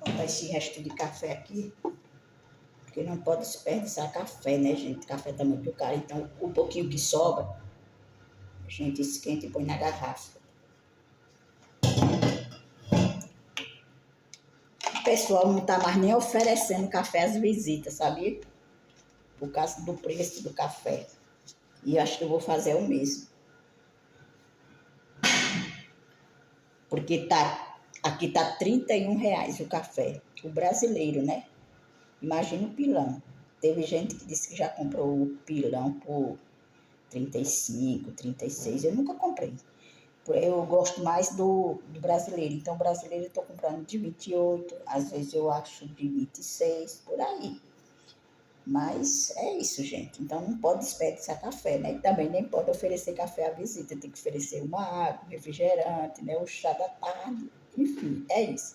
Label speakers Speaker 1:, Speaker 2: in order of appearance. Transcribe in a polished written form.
Speaker 1: Botar esse resto de café aqui. Porque não pode desperdiçar café, né, gente? Café tá muito caro. Então, o pouquinho que sobra, a gente esquenta e põe na garrafa. O pessoal não tá mais nem oferecendo café às visitas, sabia? Por causa do preço do café. E acho que eu vou fazer o mesmo. Porque aqui tá R$ 31 o café. O brasileiro, né? Imagina o pilão. Teve gente que disse que já comprou o pilão por 35, 36. Eu nunca comprei. Eu gosto mais do brasileiro. Então, o brasileiro eu estou comprando de 28, às vezes eu acho de 26, por aí. Mas é isso, gente. Então, não pode desperdiçar café, né? E também nem pode oferecer café à visita. Tem que oferecer uma água, um refrigerante, né? O chá da tarde. Enfim, é isso.